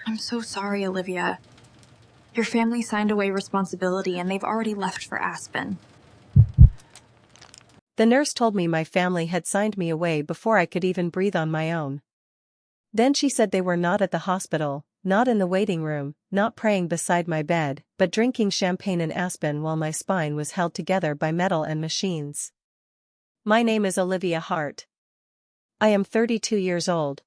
I'm so sorry, Olivia. Your family signed away responsibility and they've already left for Aspen. The nurse told me my family had signed me away before I could even breathe on my own. Then she said they were not at the hospital, not in the waiting room, not praying beside my bed, but drinking champagne in Aspen while my spine was held together by metal and machines. My name is Olivia Hart. I am 32 years old.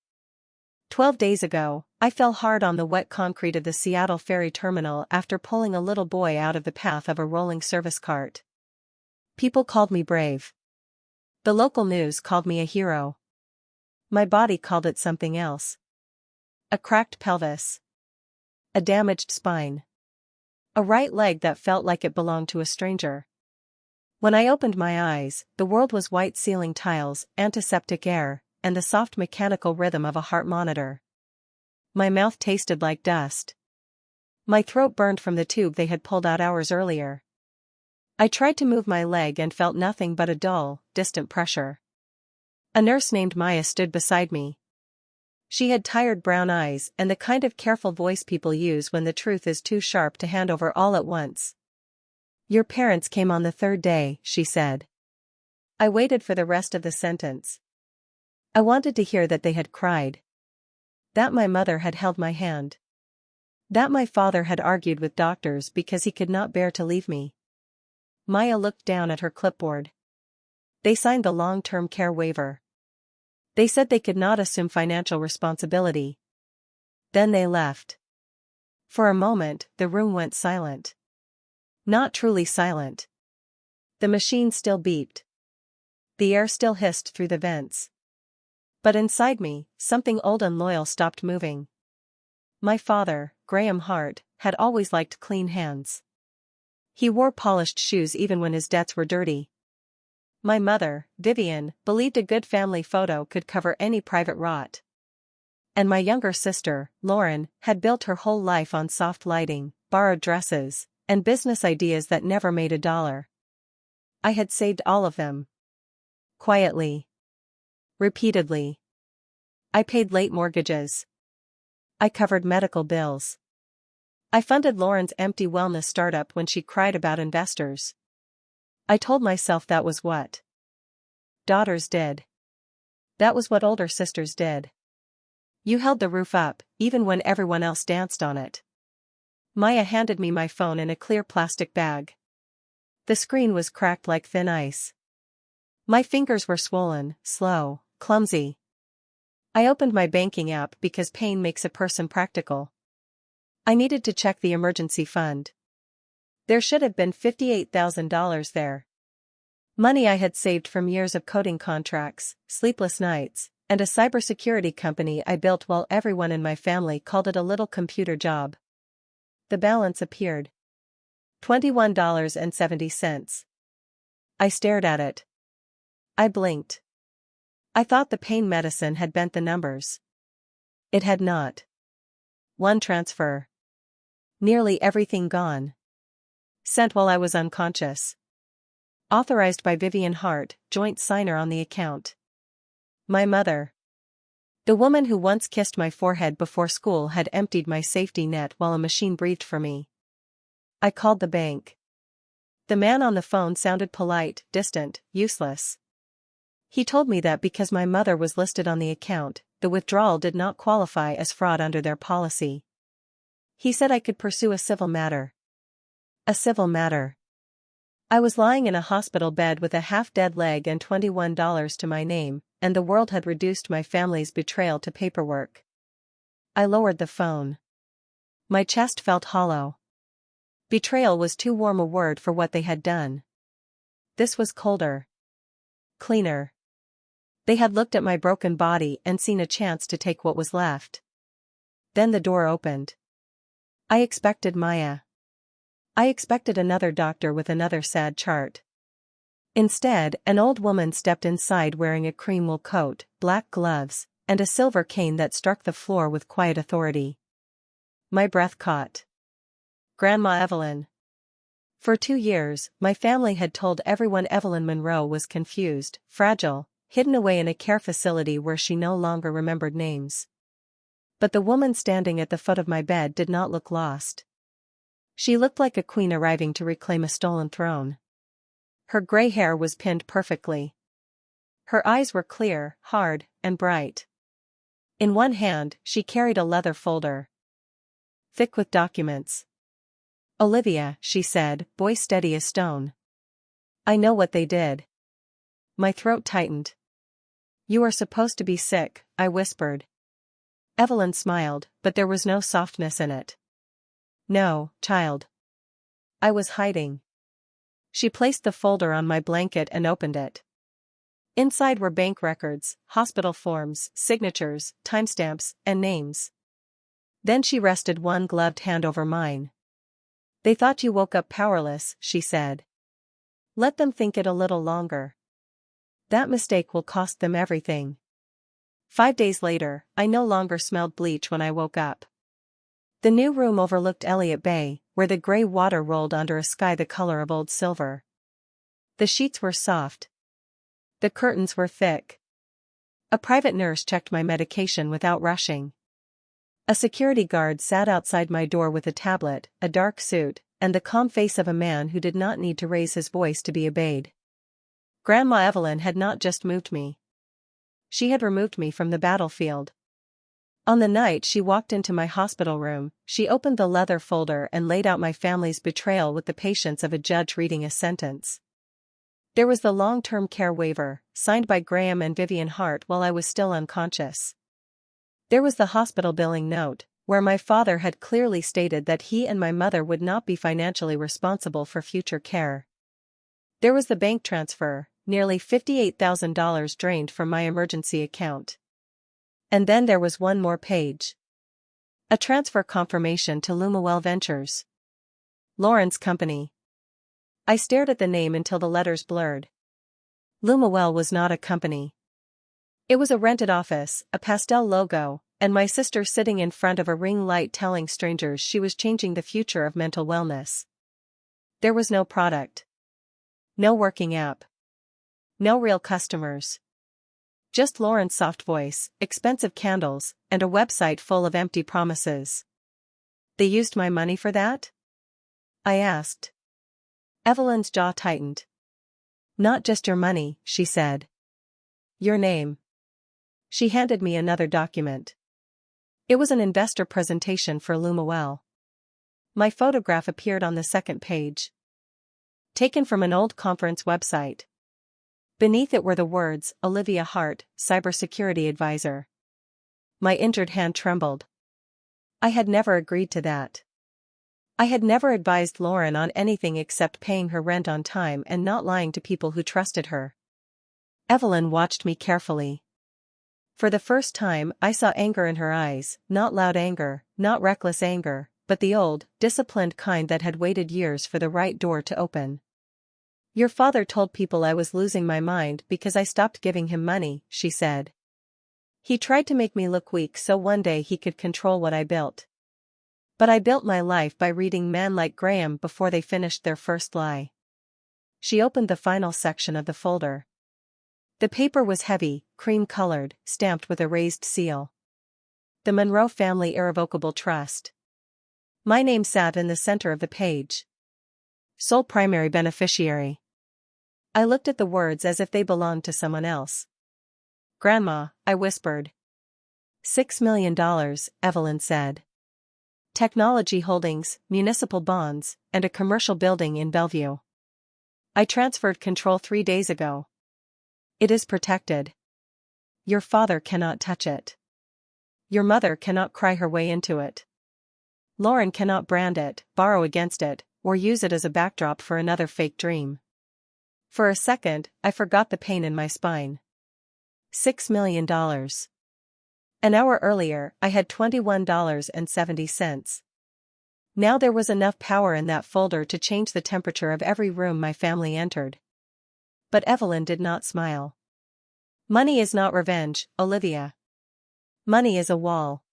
12 days ago, I fell hard on the wet concrete of the Seattle ferry terminal after pulling a little boy out of the path of a rolling service cart. People called me brave. The local news called me a hero. My body called it something else. A cracked pelvis. A damaged spine. A right leg that felt like it belonged to a stranger. When I opened my eyes, the world was white ceiling tiles, antiseptic air, and the soft mechanical rhythm of a heart monitor. My mouth tasted like dust. My throat burned from the tube they had pulled out hours earlier. I tried to move my leg and felt nothing but a dull, distant pressure. A nurse named Maya stood beside me. She had tired brown eyes and the kind of careful voice people use when the truth is too sharp to hand over all at once. "Your parents came on the third day," she said. I waited for the rest of the sentence. I wanted to hear that they had cried. That my mother had held my hand. That my father had argued with doctors because he could not bear to leave me. Maya looked down at her clipboard. They signed the long-term care waiver. They said they could not assume financial responsibility. Then they left. For a moment, the room went silent. Not truly silent. The machine still beeped. The air still hissed through the vents. But inside me, something old and loyal stopped moving. My father, Graham Hart, had always liked clean hands. He wore polished shoes even when his debts were dirty. My mother, Vivian, believed a good family photo could cover any private rot. And my younger sister, Lauren, had built her whole life on soft lighting, borrowed dresses, and business ideas that never made a dollar. I had saved all of them. Quietly. Repeatedly. I paid late mortgages. I covered medical bills. I funded Lauren's empty wellness startup when she cried about investors. I told myself that was what daughters did. That was what older sisters did. You held the roof up, even when everyone else danced on it. Maya handed me my phone in a clear plastic bag. The screen was cracked like thin ice. My fingers were swollen, slow, clumsy. I opened my banking app because pain makes a person practical. I needed to check the emergency fund. There should have been $58,000 there. Money I had saved from years of coding contracts, sleepless nights, and a cybersecurity company I built while everyone in my family called it a little computer job. The balance appeared. $21.70. I stared at it. I blinked. I thought the pain medicine had bent the numbers. It had not. One transfer. Nearly everything gone. Sent while I was unconscious. Authorized by Vivian Hart, joint signer on the account. My mother. The woman who once kissed my forehead before school had emptied my safety net while a machine breathed for me. I called the bank. The man on the phone sounded polite, distant, useless. He told me that because my mother was listed on the account, the withdrawal did not qualify as fraud under their policy. He said I could pursue a civil matter. A civil matter. I was lying in a hospital bed with a half-dead leg and $21 to my name, and the world had reduced my family's betrayal to paperwork. I lowered the phone. My chest felt hollow. Betrayal was too warm a word for what they had done. This was colder. Cleaner. They had looked at my broken body and seen a chance to take what was left. Then the door opened. I expected Maya. I expected another doctor with another sad chart. Instead, an old woman stepped inside wearing a cream wool coat, black gloves, and a silver cane that struck the floor with quiet authority. My breath caught. Grandma Evelyn. For 2 years, my family had told everyone Evelyn Monroe was confused, fragile, hidden away in a care facility where she no longer remembered names. But the woman standing at the foot of my bed did not look lost. She looked like a queen arriving to reclaim a stolen throne. Her gray hair was pinned perfectly. Her eyes were clear, hard, and bright. In one hand, she carried a leather folder, thick with documents. "Olivia," she said, voice steady as stone. "I know what they did." My throat tightened. "You are supposed to be sick," I whispered. Evelyn smiled, but there was no softness in it. "No, child. I was hiding." She placed the folder on my blanket and opened it. Inside were bank records, hospital forms, signatures, timestamps, and names. Then she rested one gloved hand over mine. "They thought you woke up powerless," she said. "Let them think it a little longer. That mistake will cost them everything." 5 days later, I no longer smelled bleach when I woke up. The new room overlooked Elliott Bay, where the gray water rolled under a sky the color of old silver. The sheets were soft. The curtains were thick. A private nurse checked my medication without rushing. A security guard sat outside my door with a tablet, a dark suit, and the calm face of a man who did not need to raise his voice to be obeyed. Grandma Evelyn had not just moved me. She had removed me from the battlefield. On the night she walked into my hospital room, she opened the leather folder and laid out my family's betrayal with the patience of a judge reading a sentence. There was the long-term care waiver, signed by Graham and Olivia Hart while I was still unconscious. There was the hospital billing note, where my father had clearly stated that he and my mother would not be financially responsible for future care. There was the bank transfer, nearly $58,000 drained from my emergency account. And then there was one more page. A transfer confirmation to Lumawell Ventures, Lauren's company. I stared at the name until the letters blurred. Lumawell was not a company. It was a rented office, a pastel logo, and my sister sitting in front of a ring light telling strangers she was changing the future of mental wellness. There was no product. No working app. No real customers. Just Lauren's soft voice, expensive candles, and a website full of empty promises. "They used my money for that?" I asked. Evelyn's jaw tightened. "Not just your money," she said. "Your name." She handed me another document. It was an investor presentation for Lumawell. My photograph appeared on the second page. Taken from an old conference website. Beneath it were the words, "Olivia Hart, Cybersecurity Advisor." My injured hand trembled. I had never agreed to that. I had never advised Lauren on anything except paying her rent on time and not lying to people who trusted her. Evelyn watched me carefully. For the first time, I saw anger in her eyes, not loud anger, not reckless anger, but the old, disciplined kind that had waited years for the right door to open. "Your father told people I was losing my mind because I stopped giving him money," she said. "He tried to make me look weak so one day he could control what I built. But I built my life by reading men like Graham before they finished their first lie." She opened the final section of the folder. The paper was heavy, cream-colored, stamped with a raised seal. The Monroe Family Irrevocable Trust. My name sat in the center of the page. Sole primary beneficiary. I looked at the words as if they belonged to someone else. "Grandma," I whispered. $6 million, Evelyn said. Technology holdings, municipal bonds, and a commercial building in Bellevue. I transferred control 3 days ago. It is protected. Your father cannot touch it. Your mother cannot cry her way into it. Lauren cannot brand it, borrow against it, or use it as a backdrop for another fake dream. For a second, I forgot the pain in my spine. $6 million. An hour earlier, I had $21.70. Now there was enough power in that folder to change the temperature of every room my family entered. But Evelyn did not smile. "Money is not revenge, Olivia. Money is a wall.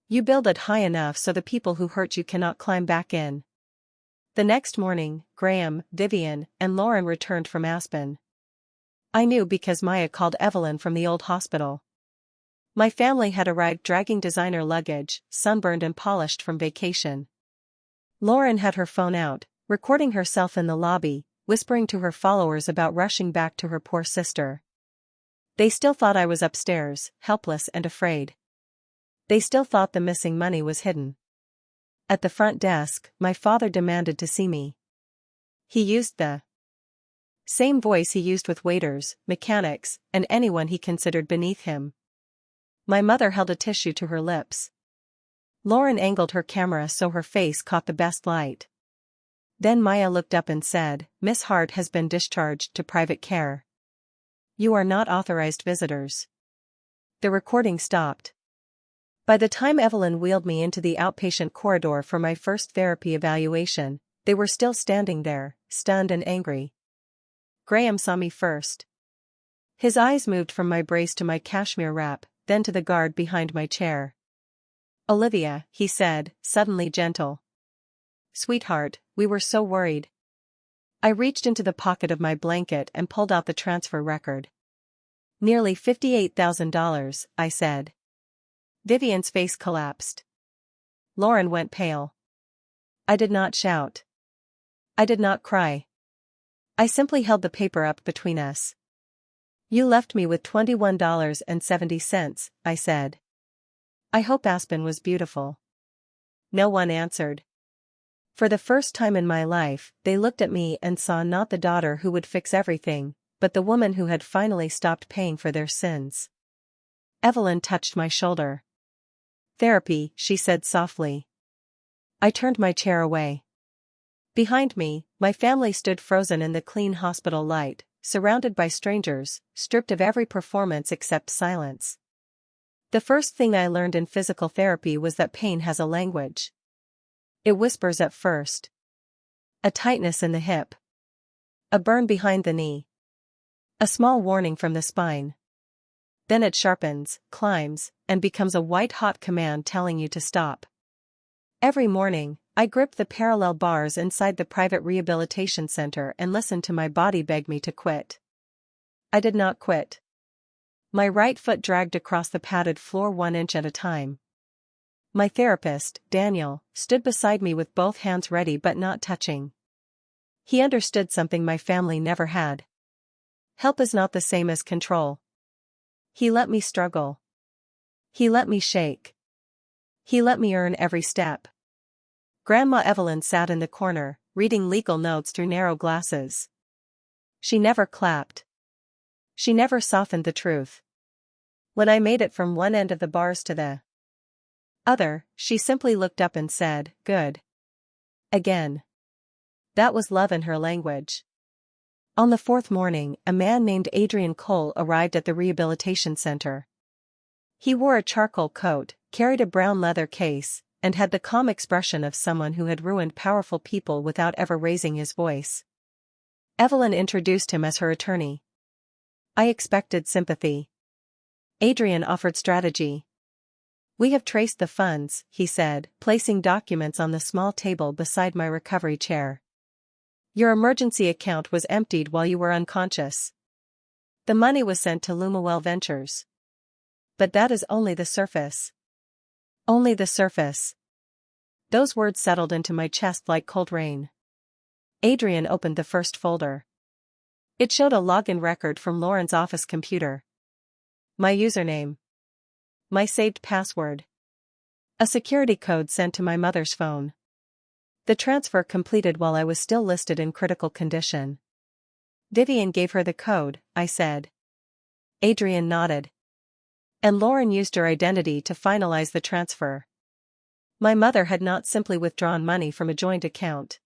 You build it high enough so the people who hurt you cannot climb back in." The next morning, Graham, Vivian, and Lauren returned from Aspen. I knew because Maya called Evelyn from the old hospital. My family had arrived dragging designer luggage, sunburned and polished from vacation. Lauren had her phone out, recording herself in the lobby, whispering to her followers about rushing back to her poor sister. They still thought I was upstairs, helpless and afraid. They still thought the missing money was hidden. At the front desk, my father demanded to see me. He used the same voice he used with waiters, mechanics, and anyone he considered beneath him. My mother held a tissue to her lips. Lauren angled her camera so her face caught the best light. Then Maya looked up and said, "Miss Hart has been discharged to private care. You are not authorized visitors." The recording stopped. By the time Evelyn wheeled me into the outpatient corridor for my first therapy evaluation, they were still standing there, stunned and angry. Graham saw me first. His eyes moved from my brace to my cashmere wrap, then to the guard behind my chair. "Olivia," he said, suddenly gentle. "Sweetheart, we were so worried." I reached into the pocket of my blanket and pulled out the transfer record. "Nearly $58,000, I said. Vivian's face collapsed. Lauren went pale. I did not shout. I did not cry. I simply held the paper up between us. "You left me with $21.70, I said. "I hope Aspen was beautiful." No one answered. For the first time in my life, they looked at me and saw not the daughter who would fix everything, but the woman who had finally stopped paying for their sins. Evelyn touched my shoulder. "Therapy," she said softly. I turned my chair away. Behind me, my family stood frozen in the clean hospital light, surrounded by strangers, stripped of every performance except silence. The first thing I learned in physical therapy was that pain has a language. It whispers at first. A tightness in the hip. A burn behind the knee. A small warning from the spine. Then it sharpens, climbs, and becomes a white-hot command telling you to stop. Every morning, I gripped the parallel bars inside the private rehabilitation center and listened to my body beg me to quit. I did not quit. My right foot dragged across the padded floor 1 inch at a time. My therapist, Daniel, stood beside me with both hands ready but not touching. He understood something my family never had. Help is not the same as control. He let me struggle. He let me shake. He let me earn every step. Grandma Evelyn sat in the corner, reading legal notes through narrow glasses. She never clapped. She never softened the truth. When I made it from one end of the bars to the other, she simply looked up and said, "Good. Again." That was love in her language. On the 4th morning, a man named Adrian Cole arrived at the rehabilitation center. He wore a charcoal coat, carried a brown leather case, and had the calm expression of someone who had ruined powerful people without ever raising his voice. Evelyn introduced him as her attorney. I expected sympathy. Adrian offered strategy. "We have traced the funds," he said, placing documents on the small table beside my recovery chair. "Your emergency account was emptied while you were unconscious. The money was sent to Lumawell Ventures. But that is only the surface. Only the surface." Those words settled into my chest like cold rain. Adrian opened the first folder. It showed a login record from Lauren's office computer. My username. My saved password. A security code sent to my mother's phone. The transfer completed while I was still listed in critical condition. "Vivian gave her the code," I said. Adrian nodded. "And Lauren used her identity to finalize the transfer." My mother had not simply withdrawn money from a joint account.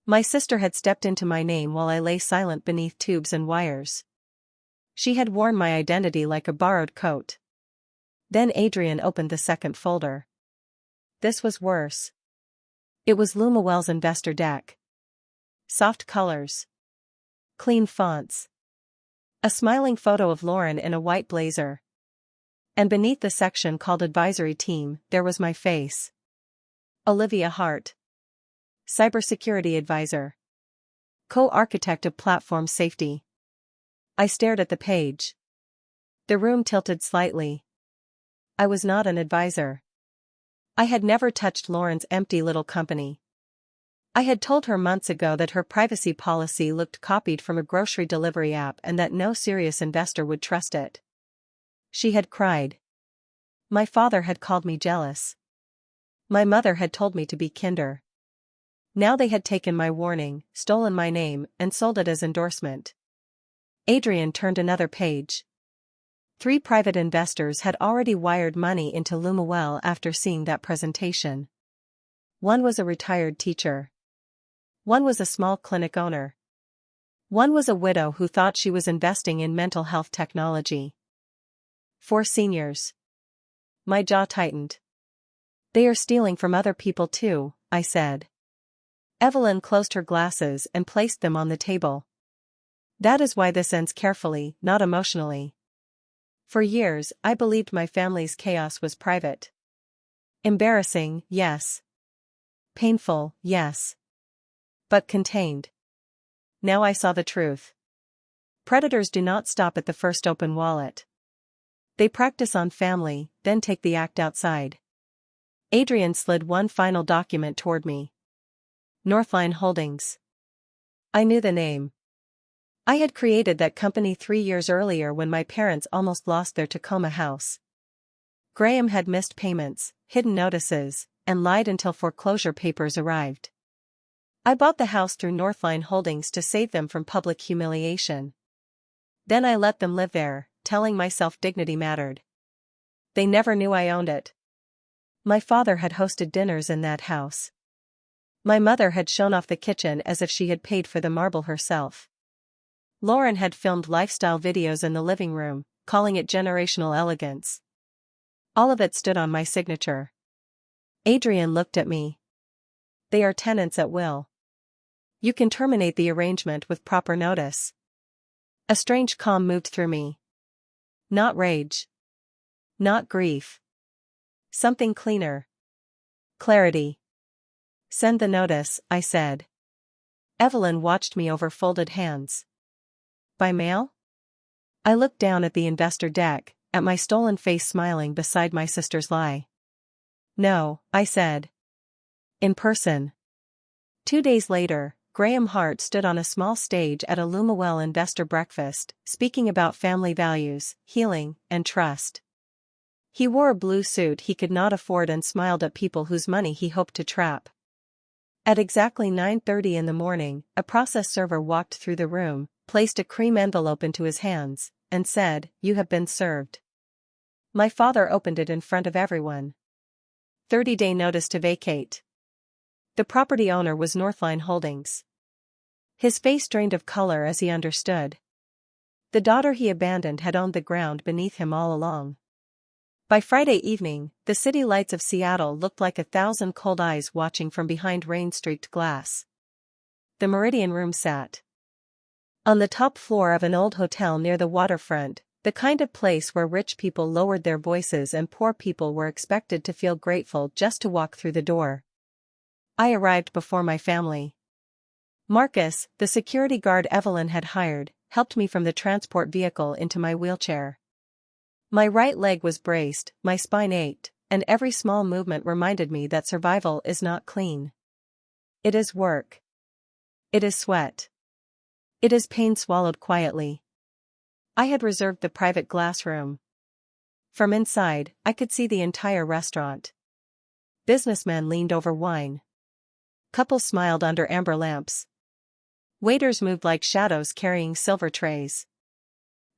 My sister had stepped into my name while I lay silent beneath tubes and wires. She had worn my identity like a borrowed coat. Then Adrian opened the second folder. This was worse. It was Lumawell's investor deck. Soft colors. Clean fonts. A smiling photo of Lauren in a white blazer. And beneath the section called Advisory Team, there was my face. Olivia Hart. Cybersecurity Advisor. Co-architect of Platform Safety. I stared at the page. The room tilted slightly. I was not an advisor. I had never touched Lauren's empty little company. I had told her months ago that her privacy policy looked copied from a grocery delivery app and that no serious investor would trust it. She had cried. My father had called me jealous. My mother had told me to be kinder. Now they had taken my warning, stolen my name, and sold it as endorsement. Adrian turned another page. 3 private investors had already wired money into Lumawell after seeing that presentation. One was a retired teacher. One was a small clinic owner. One was a widow who thought she was investing in mental health technology. 4 seniors. My jaw tightened. They are stealing from other people too, I said. Evelyn closed her glasses and placed them on the table. That is why this ends carefully, not emotionally. For years, I believed my family's chaos was private. Embarrassing, yes. Painful, yes. But contained. Now I saw the truth. Predators do not stop at the first open wallet. They practice on family, then take the act outside. Adrian slid one final document toward me. Northline Holdings. I knew the name. I had created that company 3 years earlier when my parents almost lost their Tacoma house. Graham had missed payments, hidden notices, and lied until foreclosure papers arrived. I bought the house through Northline Holdings to save them from public humiliation. Then I let them live there, telling myself dignity mattered. They never knew I owned it. My father had hosted dinners in that house. My mother had shown off the kitchen as if she had paid for the marble herself. Lauren had filmed lifestyle videos in the living room, calling it generational elegance. All of it stood on my signature. Adrian looked at me. They are tenants at will. You can terminate the arrangement with proper notice. A strange calm moved through me. Not rage. Not grief. Something cleaner. Clarity. Send the notice, I said. Evelyn watched me over folded hands. By mail? I looked down at the investor deck, at my stolen face smiling beside my sister's lie. No, I said. In person. 2 days later, Graham Hart stood on a small stage at a Lumawell investor breakfast, speaking about family values, healing, and trust. He wore a blue suit he could not afford and smiled at people whose money he hoped to trap. At exactly 9:30 in the morning, a process server walked through the room, placed a cream envelope into his hands, and said, "You have been served." My father opened it in front of everyone. 30-day notice to vacate. The property owner was Northline Holdings. His face drained of color as he understood. The daughter he abandoned had owned the ground beneath him all along. By Friday evening, the city lights of Seattle looked like 1,000 cold eyes watching from behind rain-streaked glass. The Meridian Room sat on the top floor of an old hotel near the waterfront, the kind of place where rich people lowered their voices and poor people were expected to feel grateful just to walk through the door. I arrived before my family. Marcus, the security guard Evelyn had hired, helped me from the transport vehicle into my wheelchair. My right leg was braced, my spine ached, and every small movement reminded me that survival is not clean. It is work. It is sweat. It is pain swallowed quietly. I had reserved the private glass room. From inside, I could see the entire restaurant. Businessmen leaned over wine. Couples smiled under amber lamps. Waiters moved like shadows carrying silver trays.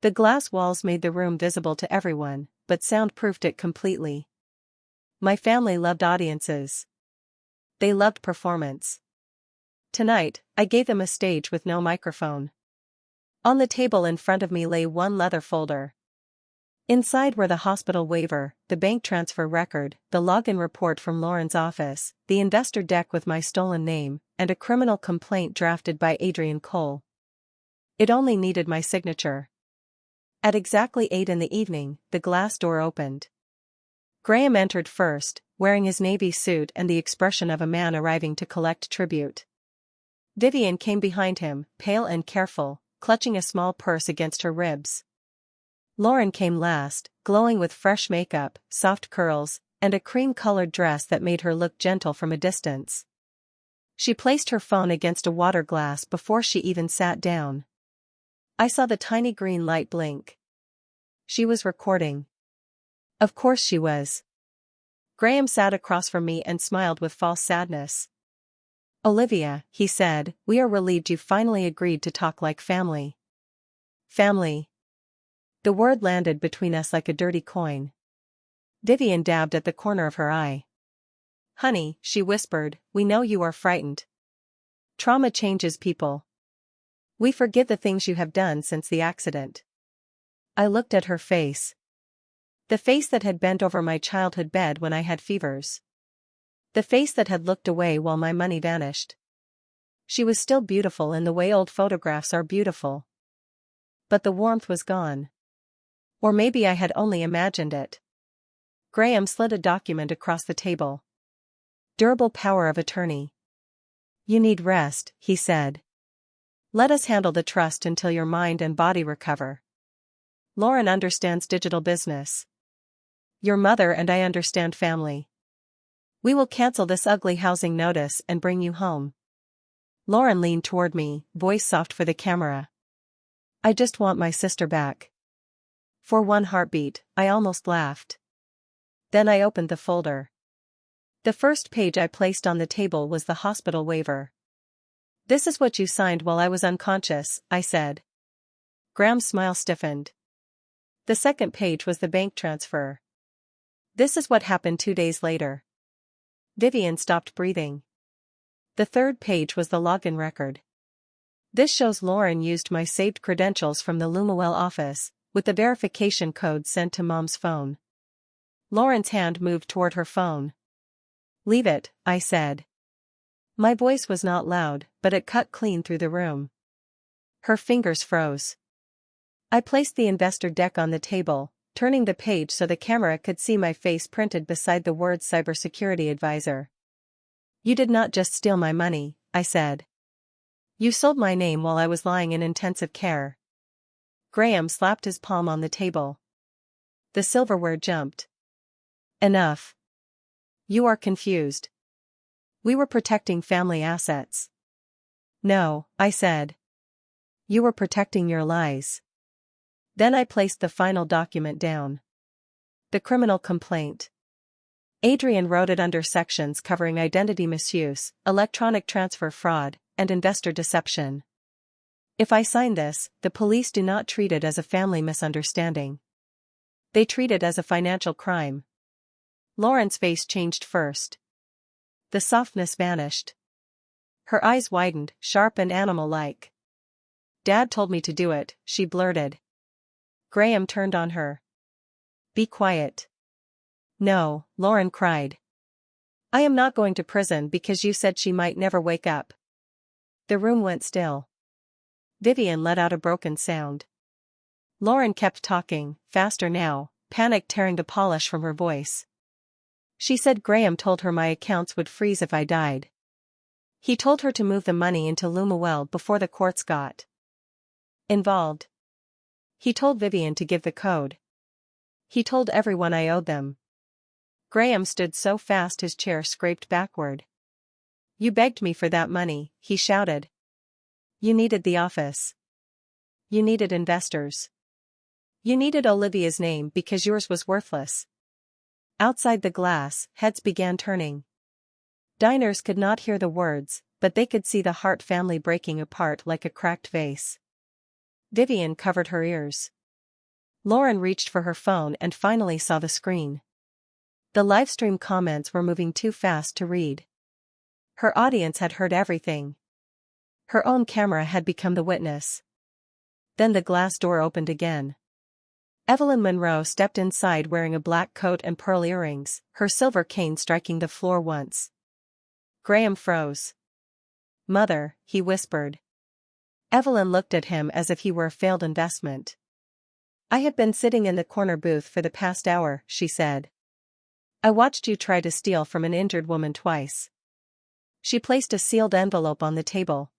The glass walls made the room visible to everyone, but soundproofed it completely. My family loved audiences. They loved performance. Tonight, I gave them a stage with no microphone. On the table in front of me lay one leather folder. Inside were the hospital waiver, the bank transfer record, the login report from Lauren's office, the investor deck with my stolen name, and a criminal complaint drafted by Adrian Cole. It only needed my signature. At exactly 8 in the evening, the glass door opened. Graham entered first, wearing his navy suit and the expression of a man arriving to collect tribute. Vivian came behind him, pale and careful, clutching a small purse against her ribs. Lauren came last, glowing with fresh makeup, soft curls, and a cream-colored dress that made her look gentle from a distance. She placed her phone against a water glass before she even sat down. I saw the tiny green light blink. She was recording. Of course she was. Graham sat across from me and smiled with false sadness. "Olivia," he said, "we are relieved you finally agreed to talk like family." Family. The word landed between us like a dirty coin. Vivian dabbed at the corner of her eye. "Honey," she whispered, "we know you are frightened. Trauma changes people. We forget the things you have done since the accident." I looked at her face. The face that had bent over my childhood bed when I had fevers. The face that had looked away while my money vanished. She was still beautiful in the way old photographs are beautiful. But the warmth was gone. Or maybe I had only imagined it. Graham slid a document across the table. "Durable power of attorney. You need rest," he said. "Let us handle the trust until your mind and body recover. Lauren understands digital business. Your mother and I understand family. We will cancel this ugly housing notice and bring you home." Lauren leaned toward me, voice soft for the camera. "I just want my sister back." For one heartbeat, I almost laughed. Then I opened the folder. The first page I placed on the table was the hospital waiver. "This is what you signed while I was unconscious," I said. Graham's smile stiffened. The second page was the bank transfer. "This is what happened 2 days later." Vivian stopped breathing. The third page was the login record. "This shows Lauren used my saved credentials from the Lumawell office, with the verification code sent to Mom's phone." Lauren's hand moved toward her phone. "Leave it," I said. My voice was not loud, but it cut clean through the room. Her fingers froze. I placed the investor deck on the table, turning the page so the camera could see my face printed beside the words Cybersecurity Advisor. "You did not just steal my money," I said. "You sold my name while I was lying in intensive care." Graham slapped his palm on the table. The silverware jumped. "Enough. You are confused. We were protecting family assets." "No," I said. "You were protecting your lies." Then I placed the final document down. The criminal complaint. Adrian wrote it under sections covering identity misuse, electronic transfer fraud, and investor deception. If I sign this, the police do not treat it as a family misunderstanding. They treat it as a financial crime. Lauren's face changed first. The softness vanished. Her eyes widened, sharp and animal-like. "Dad told me to do it," she blurted. Graham turned on her. "Be quiet." "No," Lauren cried. "I am not going to prison because you said she might never wake up." The room went still. Vivian let out a broken sound. Lauren kept talking, faster now, panic tearing the polish from her voice. She said Graham told her my accounts would freeze if I died. He told her to move the money into Lumawell before the courts got involved. He told Vivian to give the code. He told everyone I owed them. Graham stood so fast his chair scraped backward. "You begged me for that money," he shouted. "You needed the office. You needed investors. You needed Olivia's name because yours was worthless." Outside the glass, heads began turning. Diners could not hear the words, but they could see the Hart family breaking apart like a cracked vase. Vivian covered her ears. Lauren reached for her phone and finally saw the screen. The livestream comments were moving too fast to read. Her audience had heard everything. Her own camera had become the witness. Then the glass door opened again. Evelyn Monroe stepped inside wearing a black coat and pearl earrings, her silver cane striking the floor once. Graham froze. "Mother," he whispered. Evelyn looked at him as if he were a failed investment. "I have been sitting in the corner booth for the past hour," she said. "I watched you try to steal from an injured woman twice." She placed a sealed envelope on the table.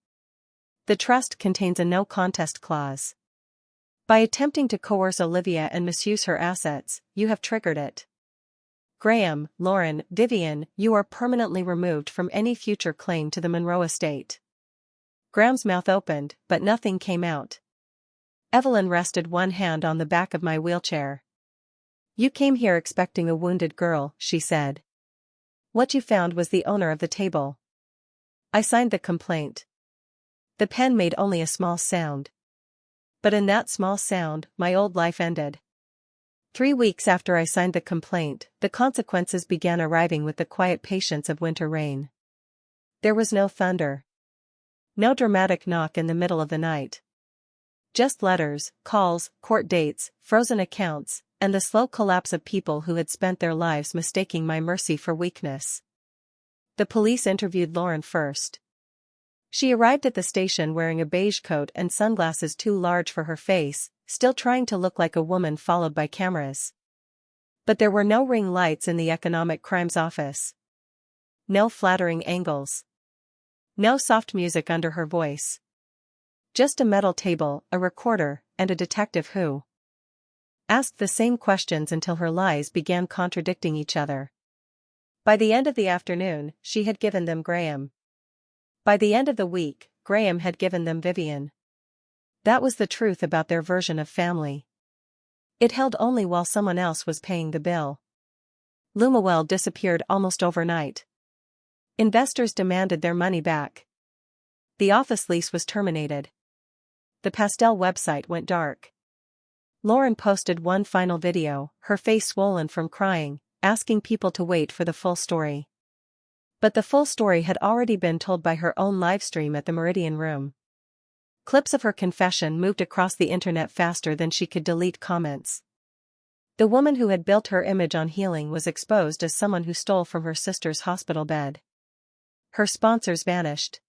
"The trust contains a no contest clause. By attempting to coerce Olivia and misuse her assets, you have triggered it. Graham, Lauren, Vivian, you are permanently removed from any future claim to the Monroe estate. Graham's mouth opened, but nothing came out. Evelyn rested one hand on the back of my wheelchair. You came here expecting a wounded girl, she said. What you found was the owner of the table. I signed the complaint. The pen made only a small sound. But in that small sound, my old life ended. 3 weeks after I signed the complaint, the consequences began arriving with the quiet patience of winter rain. There was no thunder. No dramatic knock in the middle of the night. Just letters, calls, court dates, frozen accounts, and the slow collapse of people who had spent their lives mistaking my mercy for weakness. The police interviewed Lauren first. She arrived at the station wearing a beige coat and sunglasses too large for her face, still trying to look like a woman followed by cameras. But there were no ring lights in the economic crimes office. No flattering angles. No soft music under her voice. Just a metal table, a recorder, and a detective who asked the same questions until her lies began contradicting each other. By the end of the afternoon, she had given them Graham. By the end of the week, Graham had given them Vivian. That was the truth about their version of family. It held only while someone else was paying the bill. Lumawell disappeared almost overnight. Investors demanded their money back. The office lease was terminated. The pastel website went dark. Lauren posted one final video, her face swollen from crying, asking people to wait for the full story. But the full story had already been told by her own livestream at the Meridian Room. Clips of her confession moved across the internet faster than she could delete comments. The woman who had built her image on healing was exposed as someone who stole from her sister's hospital bed. Her sponsors vanished.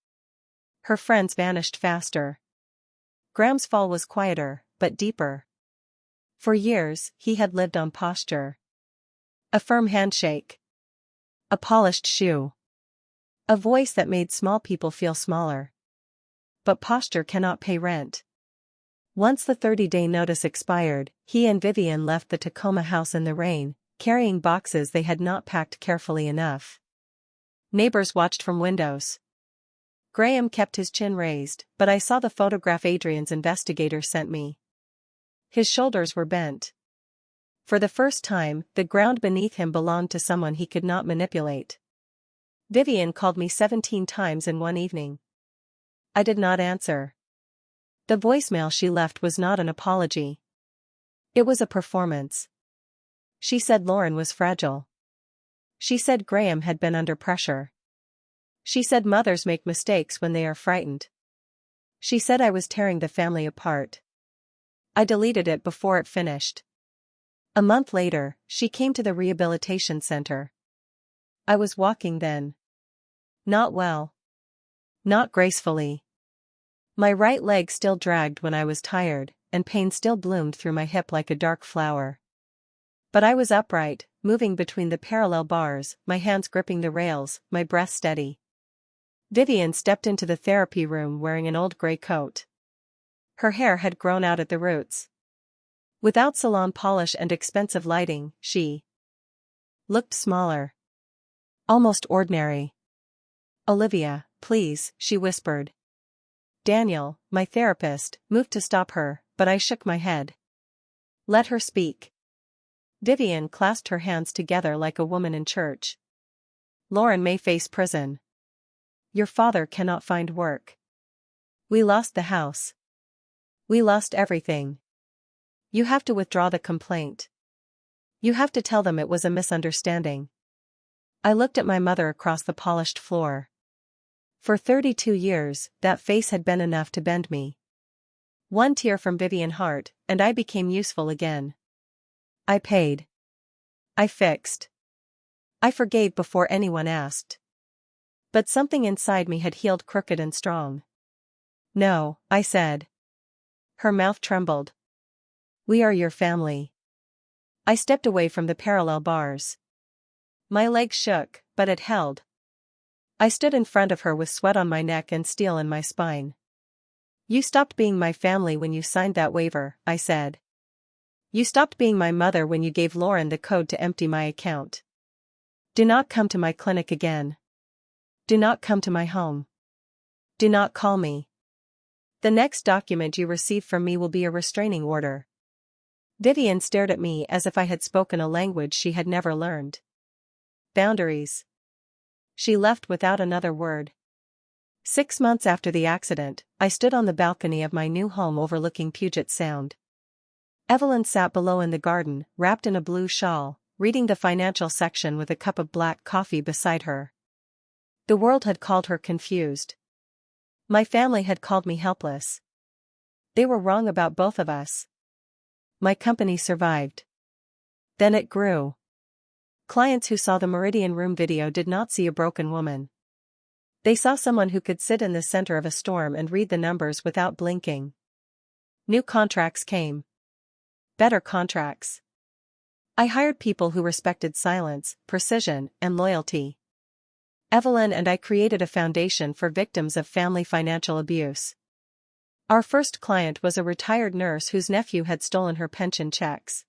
Her friends vanished faster. Graham's fall was quieter, but deeper. For years, he had lived on posture. A firm handshake. A polished shoe. A voice that made small people feel smaller. But posture cannot pay rent. Once the 30-day notice expired, he and Vivian left the Tacoma house in the rain, carrying boxes they had not packed carefully enough. Neighbors watched from windows. Graham kept his chin raised, but I saw the photograph Adrian's investigator sent me. His shoulders were bent. For the first time, the ground beneath him belonged to someone he could not manipulate. Vivian called me 17 times in one evening. I did not answer. The voicemail she left was not an apology. It was a performance. She said Lauren was fragile. She said Graham had been under pressure. She said mothers make mistakes when they are frightened. She said I was tearing the family apart. I deleted it before it finished. A month later, she came to the rehabilitation center. I was walking then. Not well. Not gracefully. My right leg still dragged when I was tired, and pain still bloomed through my hip like a dark flower. But I was upright, moving between the parallel bars, my hands gripping the rails, my breath steady. Vivian stepped into the therapy room wearing an old gray coat. Her hair had grown out at the roots. Without salon polish and expensive lighting, she looked smaller. Almost ordinary. Olivia, please, she whispered. Daniel, my therapist, moved to stop her, but I shook my head. Let her speak. Vivian clasped her hands together like a woman in church. Lauren may face prison. Your father cannot find work. We lost the house. We lost everything. You have to withdraw the complaint. You have to tell them it was a misunderstanding. I looked at my mother across the polished floor. For 32 years, that face had been enough to bend me. One tear from Olivia Hart, and I became useful again. I paid. I fixed. I forgave before anyone asked. But something inside me had healed crooked and strong. No, I said. Her mouth trembled. We are your family. I stepped away from the parallel bars. My legs shook, but it held. I stood in front of her with sweat on my neck and steel in my spine. You stopped being my family when you signed that waiver, I said. You stopped being my mother when you gave Lauren the code to empty my account. Do not come to my clinic again. Do not come to my home. Do not call me. The next document you receive from me will be a restraining order. Vivian stared at me as if I had spoken a language she had never learned. Boundaries. She left without another word. 6 months after the accident, I stood on the balcony of my new home overlooking Puget Sound. Evelyn sat below in the garden, wrapped in a blue shawl, reading the financial section with a cup of black coffee beside her. The world had called her confused. My family had called me helpless. They were wrong about both of us. My company survived. Then it grew. Clients who saw the Meridian Room video did not see a broken woman. They saw someone who could sit in the center of a storm and read the numbers without blinking. New contracts came. Better contracts. I hired people who respected silence, precision, and loyalty. Evelyn and I created a foundation for victims of family financial abuse. Our first client was a retired nurse whose nephew had stolen her pension checks.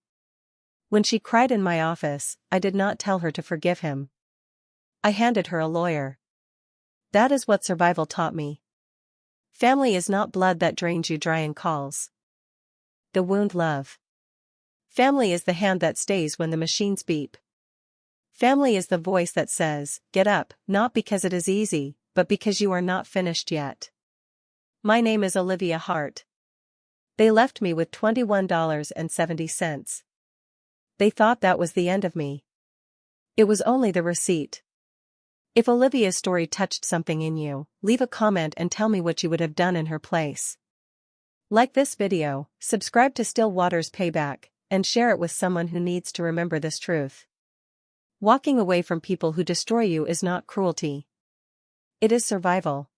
When she cried in my office, I did not tell her to forgive him. I handed her a lawyer. That is what survival taught me. Family is not blood that drains you dry and calls the wound love. Family is the hand that stays when the machines beep. Family is the voice that says, get up, not because it is easy, but because you are not finished yet. My name is Olivia Hart. They left me with $21.70. They thought that was the end of me. It was only the receipt. If Olivia's story touched something in you, leave a comment and tell me what you would have done in her place. Like this video, subscribe to Still Waters Payback, and share it with someone who needs to remember this truth. Walking away from people who destroy you is not cruelty. It is survival.